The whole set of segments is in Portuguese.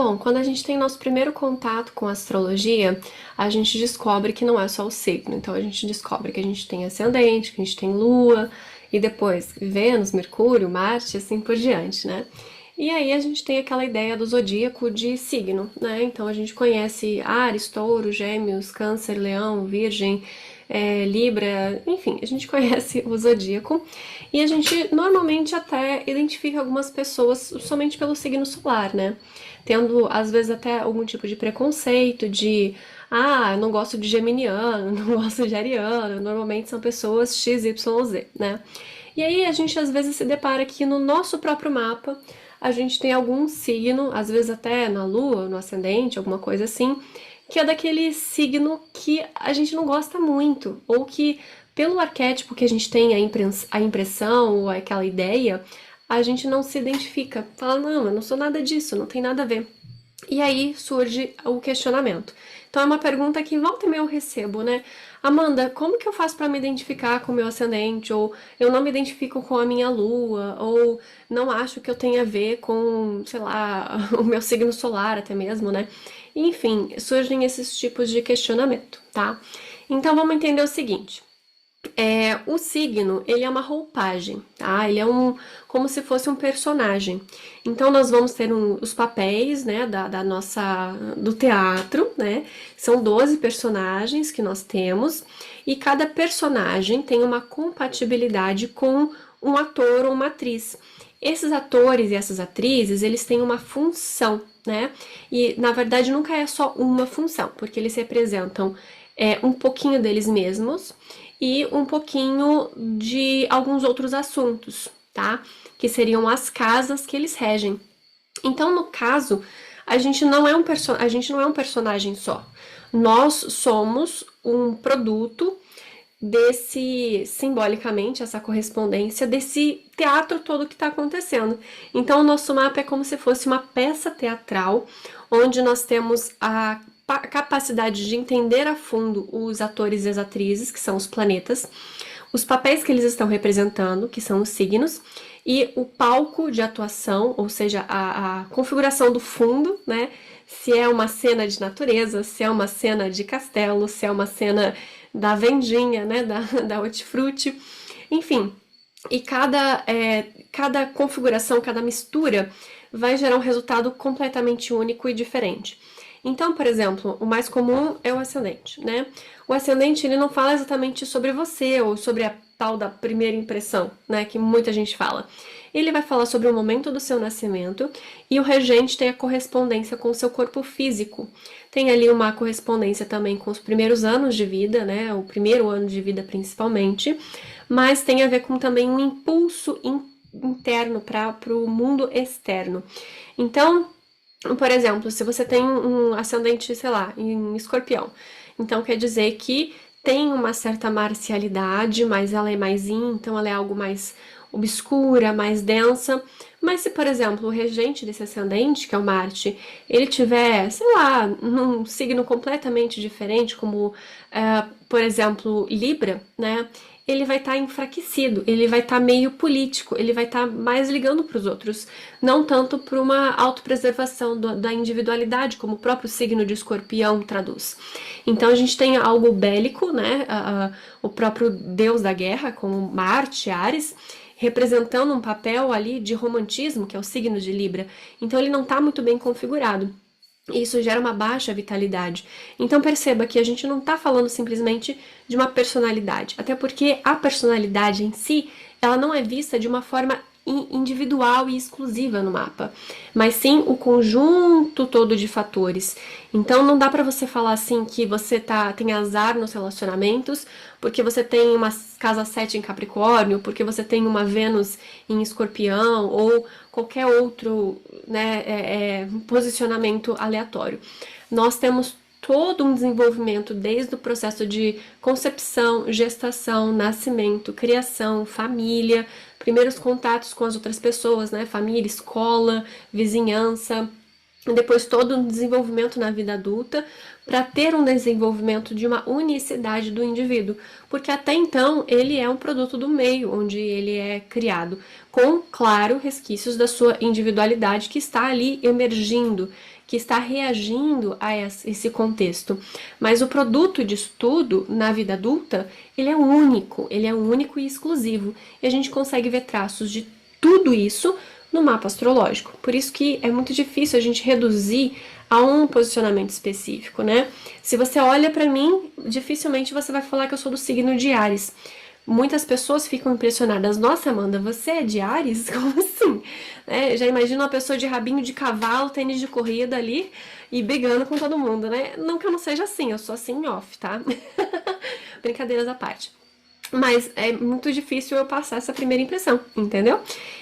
Bom, quando a gente tem nosso primeiro contato com a astrologia, a gente descobre que não é só o signo. Então a gente descobre que a gente tem ascendente, que a gente tem lua, e depois Vênus, Mercúrio, Marte, assim por diante, né? E aí a gente tem aquela ideia do zodíaco de signo, né? Então a gente conhece Áries, Touro, Gêmeos, Câncer, Leão, Virgem, Libra, enfim, a gente conhece o zodíaco e a gente normalmente até identifica algumas pessoas somente pelo signo solar, né? Tendo às vezes até algum tipo de preconceito de eu não gosto de geminiano, não gosto de ariano, normalmente são pessoas X, Y, Z, né? E aí a gente às vezes se depara que no nosso próprio mapa a gente tem algum signo, às vezes até na lua, no ascendente, alguma coisa assim, que é daquele signo que a gente não gosta muito, ou que pelo arquétipo que a gente tem a impressão ou aquela ideia, a gente não se identifica. Fala, não, eu não sou nada disso, não tem nada a ver. E aí surge o questionamento. Então é uma pergunta que volta e meia eu recebo, né? Amanda, como que eu faço para me identificar com o meu ascendente? Ou eu não me identifico com a minha lua? Ou não acho que eu tenha a ver com, sei lá, o meu signo solar até mesmo, né? Enfim, surgem esses tipos de questionamento, tá? Então vamos entender o seguinte. O signo, ele é uma roupagem, tá? Ele é como se fosse um personagem. Então, nós vamos ter os papéis, né, do teatro, né? São 12 personagens que nós temos, e cada personagem tem uma compatibilidade com um ator ou uma atriz. Esses atores e essas atrizes, eles têm uma função, né? E, na verdade, nunca é só uma função, porque eles representam um pouquinho deles mesmos e um pouquinho de alguns outros assuntos, tá? Que seriam as casas que eles regem. Então, no caso, a gente não é um personagem só. Nós somos um produto desse, simbolicamente, essa correspondência desse teatro todo que está acontecendo. Então, o nosso mapa é como se fosse uma peça teatral, onde nós temos a capacidade de entender a fundo os atores e as atrizes, que são os planetas, os papéis que eles estão representando, que são os signos, e o palco de atuação, ou seja, a configuração do fundo, né? Se é uma cena de natureza, se é uma cena de castelo, se é uma cena da vendinha, né? Da hortifruti, enfim. E cada configuração, cada mistura vai gerar um resultado completamente único e diferente. Então, por exemplo, o mais comum é o ascendente, né? O ascendente, ele não fala exatamente sobre você ou sobre a tal da primeira impressão, né, que muita gente fala. Ele vai falar sobre o momento do seu nascimento e o regente tem a correspondência com o seu corpo físico. Tem ali uma correspondência também com os primeiros anos de vida, né, o primeiro ano de vida principalmente, mas tem a ver com também um impulso interno para o mundo externo. Então, por exemplo, se você tem um ascendente, sei lá, em escorpião, então quer dizer que tem uma certa marcialidade, mas ela é mais yin, então ela é algo mais obscura, mais densa. Mas se, por exemplo, o regente desse ascendente, que é o Marte, ele tiver, sei lá, num signo completamente diferente, como, por exemplo, Libra, né? Ele vai estar enfraquecido, ele vai estar meio político, ele vai estar mais ligando para os outros, não tanto para uma autopreservação da individualidade, como o próprio signo de escorpião traduz. Então a gente tem algo bélico, né? O próprio deus da guerra, como Marte, Ares, representando um papel ali de romantismo, que é o signo de Libra. Então ele não está muito bem configurado. Isso gera uma baixa vitalidade. Então perceba que a gente não está falando simplesmente de uma personalidade, até porque a personalidade em si, ela não é vista de uma forma individual e exclusiva no mapa, mas sim o conjunto todo de fatores. Então não dá para você falar assim que você tem azar nos relacionamentos, porque você tem uma casa 7 em Capricórnio, porque você tem uma Vênus em Escorpião ou qualquer outro, né, posicionamento aleatório. Nós temos todo um desenvolvimento desde o processo de concepção, gestação, nascimento, criação, família, primeiros contatos com as outras pessoas, né? Família, escola, vizinhança, depois todo um desenvolvimento na vida adulta para ter um desenvolvimento de uma unicidade do indivíduo, porque até então ele é um produto do meio onde ele é criado, com, claro, resquícios da sua individualidade que está ali emergindo, que está reagindo a esse contexto. Mas o produto disso tudo, na vida adulta, ele é único e exclusivo. E a gente consegue ver traços de tudo isso no mapa astrológico. Por isso que é muito difícil a gente reduzir a um posicionamento específico, né? Se você olha para mim, dificilmente você vai falar que eu sou do signo de Áries. Muitas pessoas ficam impressionadas. Nossa, Amanda, você é de Áries? Como assim? Já imagino uma pessoa de rabinho de cavalo, tênis de corrida ali e brigando com todo mundo, né? Não que eu não seja assim, eu sou assim em off, tá? Brincadeiras à parte. Mas é muito difícil eu passar essa primeira impressão, entendeu?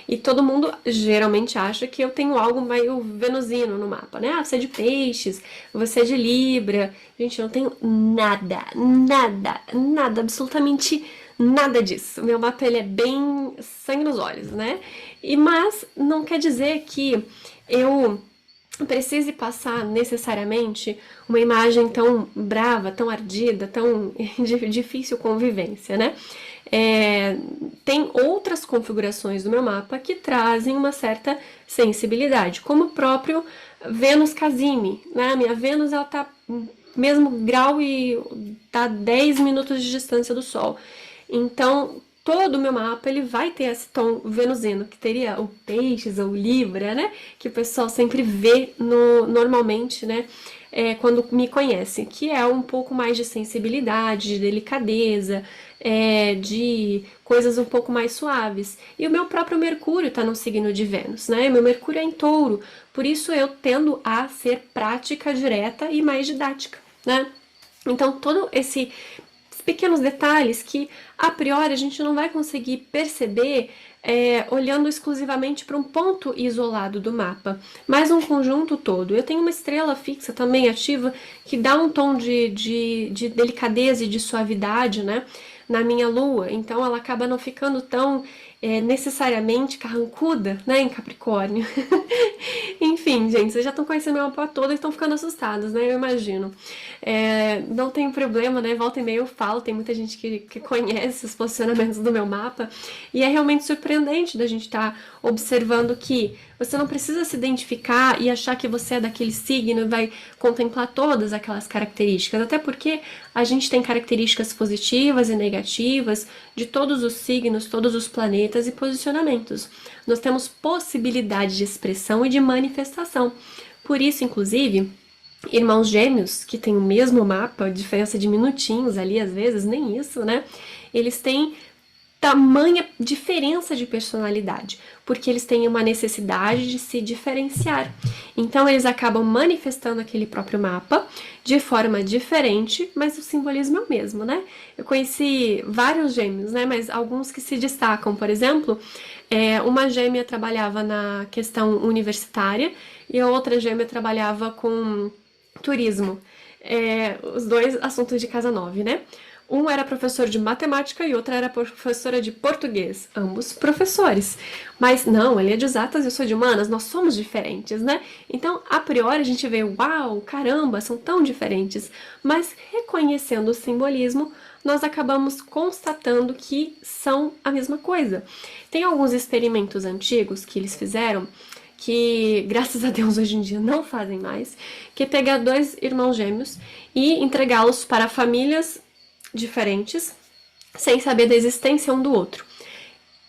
E todo mundo geralmente acha que eu tenho algo meio venusino no mapa, né? Ah, você é de peixes, você é de Libra. Gente, eu não tenho nada, absolutamente nada disso. Meu mapa, ele é bem sangue nos olhos, né? Mas não quer dizer que eu precise passar necessariamente uma imagem tão brava, tão ardida, tão de difícil convivência, né? Tem outras configurações do meu mapa que trazem uma certa sensibilidade, como o próprio Vênus Casime, né? A minha Vênus, ela tá mesmo grau e tá 10 minutos de distância do Sol. Então, todo o meu mapa, ele vai ter esse tom venusino, que teria o peixes ou Libra, né? Que o pessoal sempre vê normalmente, né? Quando me conhece, que é um pouco mais de sensibilidade, de delicadeza, de coisas um pouco mais suaves. E o meu próprio Mercúrio está no signo de Vênus, né? Meu Mercúrio é em Touro, por isso eu tendo a ser prática, direta e mais didática, né? Então, todo esse pequenos detalhes que, a priori, a gente não vai conseguir perceber olhando exclusivamente para um ponto isolado do mapa, mas um conjunto todo. Eu tenho uma estrela fixa também ativa que dá um tom de delicadeza e de suavidade, né, na minha lua, então ela acaba não ficando tão necessariamente carrancuda, né, em Capricórnio. Enfim, gente, vocês já estão conhecendo meu mapa todo e estão ficando assustados, né? Eu imagino. Não tem problema, né? Volta e meia eu falo, tem muita gente que conhece os posicionamentos do meu mapa e é realmente surpreendente da gente estar observando que você não precisa se identificar e achar que você é daquele signo e vai contemplar todas aquelas características, até porque a gente tem características positivas e negativas de todos os signos, todos os planetas e posicionamentos. Nós temos possibilidade de expressão e de manifestação. Por isso, inclusive, irmãos gêmeos, que têm o mesmo mapa, diferença de minutinhos ali, às vezes, nem isso, né? Eles têm tamanha diferença de personalidade, porque eles têm uma necessidade de se diferenciar. Então, eles acabam manifestando aquele próprio mapa de forma diferente, mas o simbolismo é o mesmo, né? Eu conheci vários gêmeos, né? Mas alguns que se destacam, por exemplo, uma gêmea trabalhava na questão universitária e a outra gêmea trabalhava com turismo. Os dois assuntos de casa 9, né? Um era professor de matemática e outra era professora de português. Ambos professores. Mas não, ele é de exatas e eu sou de humanas, nós somos diferentes, né? Então, a priori, a gente vê, uau, caramba, são tão diferentes. Mas reconhecendo o simbolismo, nós acabamos constatando que são a mesma coisa. Tem alguns experimentos antigos que eles fizeram, que graças a Deus hoje em dia não fazem mais, que é pegar dois irmãos gêmeos e entregá-los para famílias diferentes, sem saber da existência um do outro.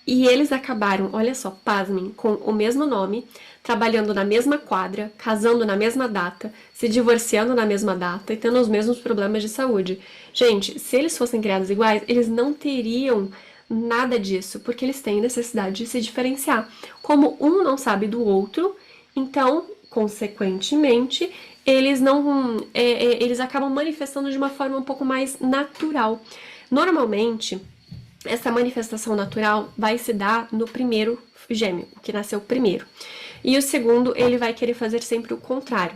E eles acabaram, olha só, pasmem, com o mesmo nome, trabalhando na mesma quadra, casando na mesma data, se divorciando na mesma data e tendo os mesmos problemas de saúde. Gente, se eles fossem criados iguais, eles não teriam nada disso, porque eles têm necessidade de se diferenciar. Como um não sabe do outro, então, consequentemente, eles não, eles acabam manifestando de uma forma um pouco mais natural. Normalmente, essa manifestação natural vai se dar no primeiro gêmeo, o que nasceu primeiro. E o segundo, ele vai querer fazer sempre o contrário,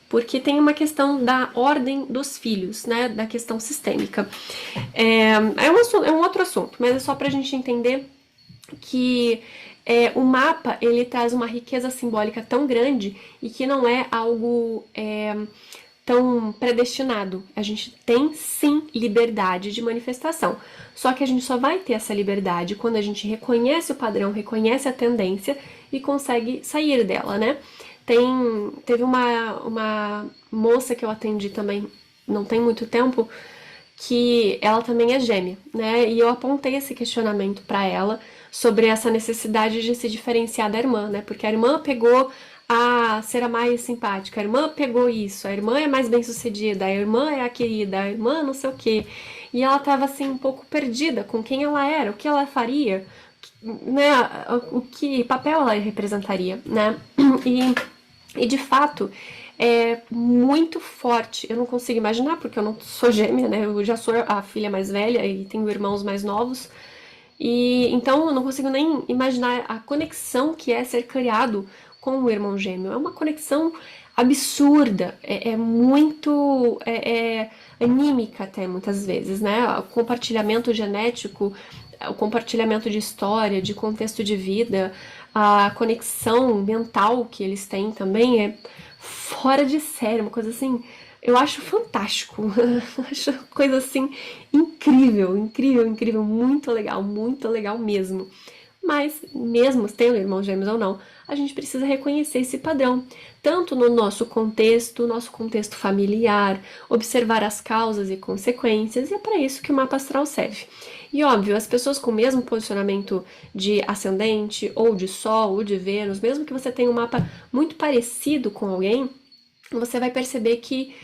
porque tem uma questão da ordem dos filhos, né, da questão sistêmica. É um outro assunto, mas é só pra gente entender que o mapa, ele traz uma riqueza simbólica tão grande e que não é algo tão predestinado. A gente tem, sim, liberdade de manifestação. Só que a gente só vai ter essa liberdade quando a gente reconhece o padrão, reconhece a tendência e consegue sair dela, né? Teve uma moça que eu atendi também, não tem muito tempo, que ela também é gêmea, né? E eu apontei esse questionamento para ela sobre essa necessidade de se diferenciar da irmã, né? Porque a irmã pegou a ser a mais simpática, a irmã pegou isso, a irmã é mais bem-sucedida, a irmã é a querida, a irmã não sei o quê. E ela tava assim um pouco perdida com quem ela era, o que ela faria, né? O que papel ela representaria, né? E e de fato, é muito forte. Eu não consigo imaginar, porque eu não sou gêmea, né? Eu já sou a filha mais velha e tenho irmãos mais novos. E então eu não consigo nem imaginar a conexão que é ser criado com o irmão gêmeo. É uma conexão absurda, é muito anímica até muitas vezes, né? O compartilhamento genético, o compartilhamento de história, de contexto de vida, a conexão mental que eles têm também é fora de série, uma coisa assim, eu acho fantástico, acho coisa assim incrível, incrível, incrível, muito legal mesmo. Mas, mesmo tendo irmãos gêmeos ou não, a gente precisa reconhecer esse padrão, tanto no nosso contexto familiar, observar as causas e consequências, e é para isso que o mapa astral serve. E óbvio, as pessoas com o mesmo posicionamento de ascendente, ou de Sol, ou de Vênus, mesmo que você tenha um mapa muito parecido com alguém, você vai perceber que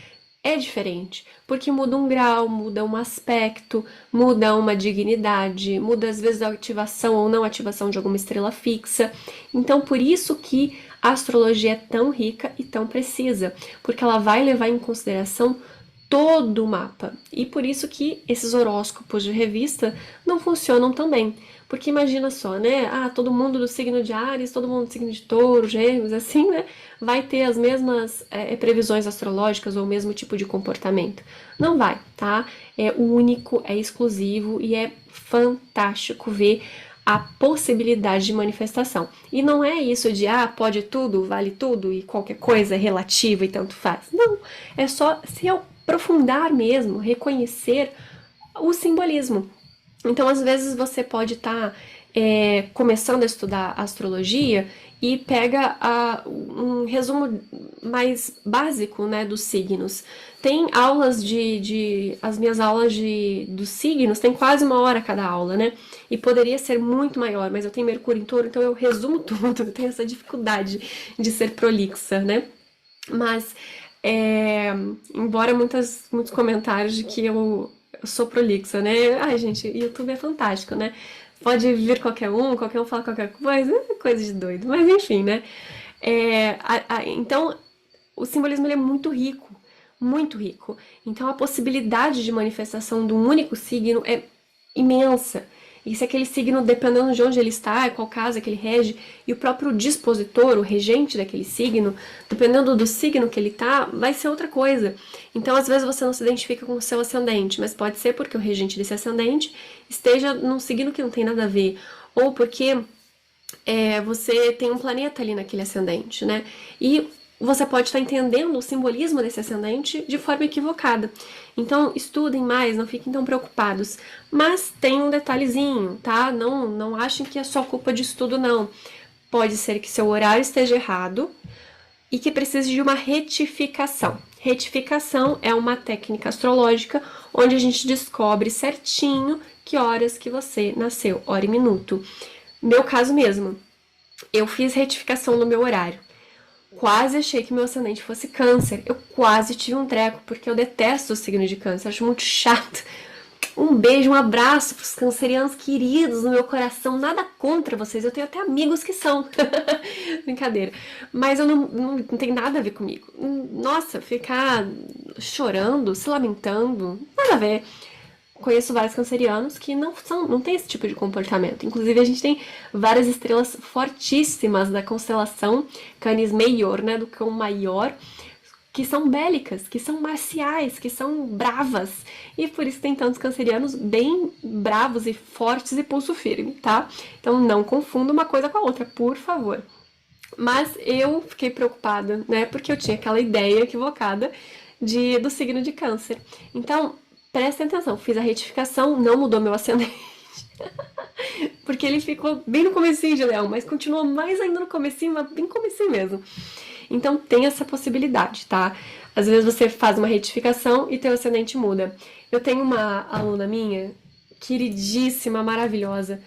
é diferente, porque muda um grau, muda um aspecto, muda uma dignidade, muda às vezes a ativação ou não ativação de alguma estrela fixa. Então, por isso que a astrologia é tão rica e tão precisa, porque ela vai levar em consideração todo o mapa. E por isso que esses horóscopos de revista não funcionam tão bem. Porque imagina só, né? Ah, todo mundo do signo de Áries, todo mundo do signo de Touro, Gêmeos, assim, né? Vai ter as mesmas previsões astrológicas ou o mesmo tipo de comportamento. Não vai, tá? É único, é exclusivo e é fantástico ver a possibilidade de manifestação. E não é isso de, pode tudo, vale tudo e qualquer coisa é relativa e tanto faz. Não, é só se aprofundar mesmo, reconhecer o simbolismo. Então, às vezes, você pode estar começando a estudar astrologia e pega um resumo mais básico, né, dos signos. Tem aulas as minhas aulas dos signos tem quase 1 hora cada aula, né? E poderia ser muito maior, mas eu tenho Mercúrio em Touro, então eu resumo tudo, eu tenho essa dificuldade de ser prolixa, né? Mas, embora muitos comentários de que eu sou prolixa, né? Ai, gente, YouTube é fantástico, né? Pode vir qualquer um fala qualquer coisa, é coisa de doido. Mas enfim, né? Então, o simbolismo ele é muito rico, muito rico. Então, a possibilidade de manifestação de um único signo é imensa. E se aquele signo, dependendo de onde ele está, qual casa que ele rege, e o próprio dispositor, o regente daquele signo, dependendo do signo que ele está, vai ser outra coisa. Então, às vezes, você não se identifica com o seu ascendente, mas pode ser porque o regente desse ascendente esteja num signo que não tem nada a ver. Ou porque você tem um planeta ali naquele ascendente, né? E você pode estar entendendo o simbolismo desse ascendente de forma equivocada. Então, estudem mais, não fiquem tão preocupados. Mas tem um detalhezinho, tá? Não achem que é só culpa de estudo, não. Pode ser que seu horário esteja errado e que precise de uma retificação. Retificação é uma técnica astrológica onde a gente descobre certinho que horas que você nasceu, hora e minuto. Meu caso mesmo, eu fiz retificação no meu horário. Quase achei que meu ascendente fosse câncer. Eu quase tive um treco, porque eu detesto o signo de câncer, acho muito chato. Um beijo, um abraço pros cancerianos queridos no meu coração. Nada contra vocês, eu tenho até amigos que são. Brincadeira. Mas eu não tem nada a ver comigo. Nossa, ficar chorando, se lamentando, nada a ver. Conheço vários cancerianos que não tem esse tipo de comportamento. Inclusive, a gente tem várias estrelas fortíssimas da constelação Canis Major, né, do cão maior, que são bélicas, que são marciais, que são bravas. E por isso tem tantos cancerianos bem bravos e fortes e pulso firme, tá? Então não confunda uma coisa com a outra, por favor. Mas eu fiquei preocupada, né, porque eu tinha aquela ideia equivocada do signo de câncer. Então, prestem atenção, fiz a retificação, não mudou meu ascendente. Porque ele ficou bem no comecinho de Leão, mas continuou mais ainda no comecinho, mas bem comecinho mesmo. Então tem essa possibilidade, tá? Às vezes você faz uma retificação e teu ascendente muda. Eu tenho uma aluna minha, queridíssima, maravilhosa.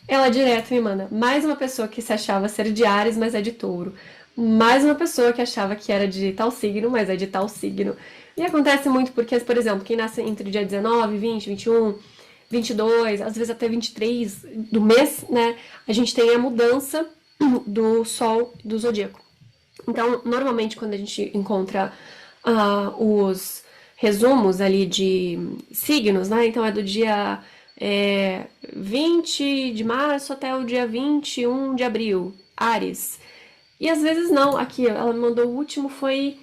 Ela direto me manda mais uma pessoa que se achava ser de Áries, mas é de Touro. Mais uma pessoa que achava que era de tal signo, mas é de tal signo. E acontece muito porque, por exemplo, quem nasce entre dia 19, 20, 21, 22, às vezes até 23 do mês, né? A gente tem a mudança do Sol do zodíaco. Então, normalmente, quando a gente encontra os resumos ali de signos, né? Então, é do dia 20 de março até o dia 21 de abril, Áries. E às vezes não, aqui ela me mandou o último, foi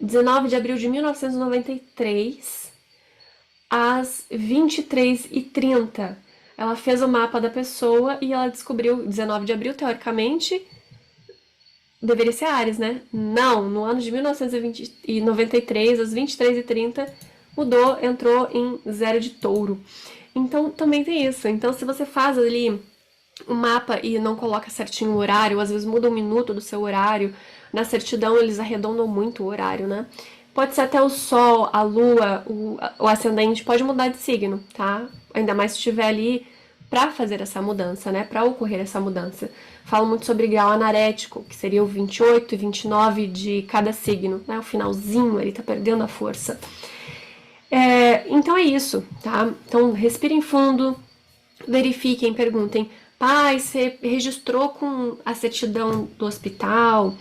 19 de abril de 1993, às 23h30. Ela fez o mapa da pessoa e ela descobriu 19 de abril, teoricamente, deveria ser Áries, né? Não, no ano de 1993, às 23h30, mudou, entrou em 0 de Touro. Então também tem isso. Então se você faz ali o mapa e não coloca certinho o horário, ou às vezes muda um minuto do seu horário, na certidão eles arredondam muito o horário, né? Pode ser até o Sol, a Lua, o ascendente, pode mudar de signo, tá? Ainda mais se estiver ali para fazer essa mudança, né? Para ocorrer essa mudança. Falo muito sobre grau anarético, que seria o 28 e 29 de cada signo, né? O finalzinho, ele tá perdendo a força. Então é isso, tá? Então respirem fundo, verifiquem, perguntem: pai, você registrou com a certidão do hospital?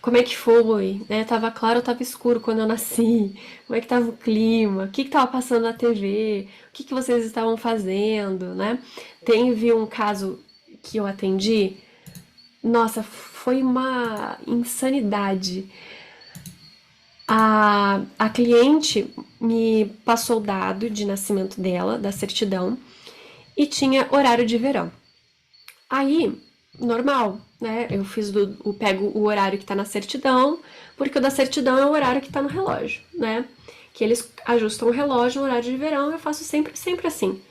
Como é que foi? Né? Tava claro ou tava escuro quando eu nasci? Como é que tava o clima? O que que tava passando na TV? O que que vocês estavam fazendo, né? Teve um caso que eu atendi, nossa, foi uma insanidade. A cliente me passou o dado de nascimento dela, da certidão, e tinha horário de verão. Aí, normal, né? Eu pego o horário que tá na certidão, porque o da certidão é o horário que tá no relógio, né? Que eles ajustam o relógio no horário de verão, eu faço sempre, sempre assim.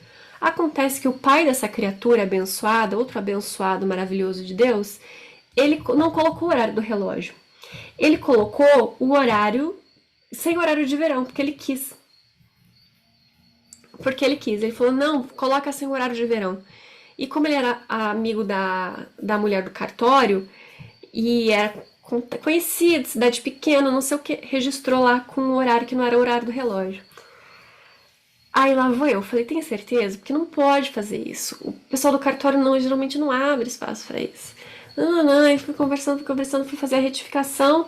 Acontece que o pai dessa criatura abençoada, outro abençoado maravilhoso de Deus, ele não colocou o horário do relógio. Ele colocou o horário sem horário de verão, porque ele quis. Porque ele quis. Ele falou, não, coloca sem horário de verão. E como ele era amigo da mulher do cartório, e era conhecido, cidade pequena, não sei o que, registrou lá com um horário que não era o horário do relógio. Aí lá vou eu, falei, tem certeza? Porque não pode fazer isso. O pessoal do cartório geralmente não abre espaço para isso. Não, e fui conversando, fui fazer a retificação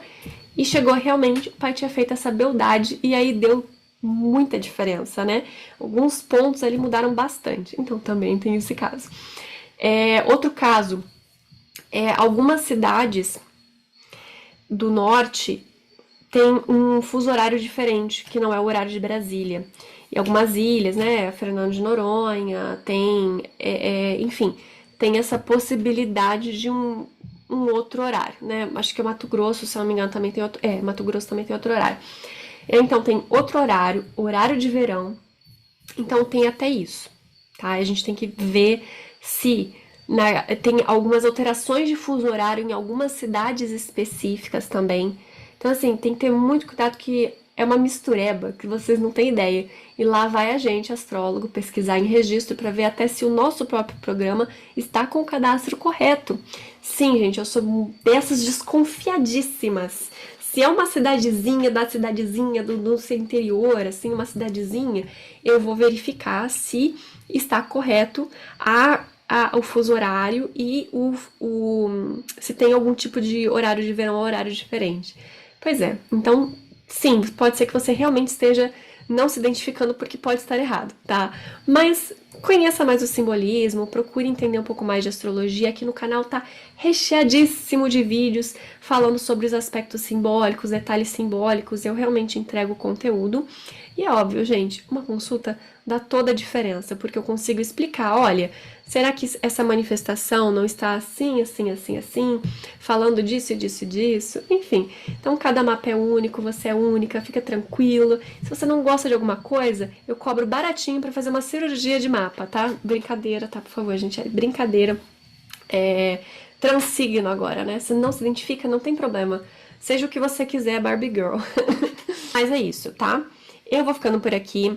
e chegou realmente, o pai tinha feito essa beldade e aí deu muita diferença, né? Alguns pontos ali mudaram bastante, então também tem esse caso. Outro caso, algumas cidades do norte têm um fuso horário diferente, que não é o horário de Brasília. E algumas ilhas, né? Fernando de Noronha, tem, enfim, tem essa possibilidade de um outro horário, né? Acho que o Mato Grosso, se eu não me engano, também tem outro. Mato Grosso também tem outro horário. Então tem outro horário, horário de verão. Então tem até isso, tá? A gente tem que ver se tem algumas alterações de fuso horário em algumas cidades específicas também. Então, assim, tem que ter muito cuidado que é uma mistureba que vocês não têm ideia. E lá vai a gente, astrólogo, pesquisar em registro para ver até se o nosso próprio programa está com o cadastro correto. Sim, gente, eu sou dessas desconfiadíssimas. Se é uma cidadezinha do seu interior, assim, uma cidadezinha, eu vou verificar se está correto o fuso horário e se tem algum tipo de horário de verão ou horário diferente. Pois é, então, sim, pode ser que você realmente esteja não se identificando porque pode estar errado, tá? Mas conheça mais o simbolismo, procure entender um pouco mais de astrologia. Aqui no canal tá recheadíssimo de vídeos falando sobre os aspectos simbólicos, detalhes simbólicos. Eu realmente entrego conteúdo. E é óbvio, gente, uma consulta dá toda a diferença, porque eu consigo explicar, olha, será que essa manifestação não está assim, assim, assim, assim, falando disso, disso, disso, enfim. Então cada mapa é único, você é única, fica tranquilo. Se você não gosta de alguma coisa, eu cobro baratinho para fazer uma cirurgia de mapa, tá? Brincadeira, tá? Por favor, gente, é brincadeira. Transsigno agora, né? Se não se identifica, não tem problema. Seja o que você quiser, Barbie Girl. Mas é isso, tá? Eu vou ficando por aqui.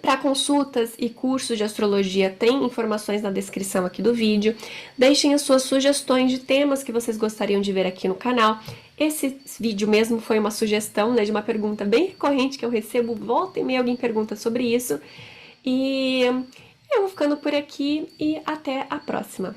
Para consultas e cursos de astrologia, tem informações na descrição aqui do vídeo. Deixem as suas sugestões de temas que vocês gostariam de ver aqui no canal. Esse vídeo mesmo foi uma sugestão, né, de uma pergunta bem recorrente que eu recebo, volta e meia alguém pergunta sobre isso. E eu vou ficando por aqui e até a próxima.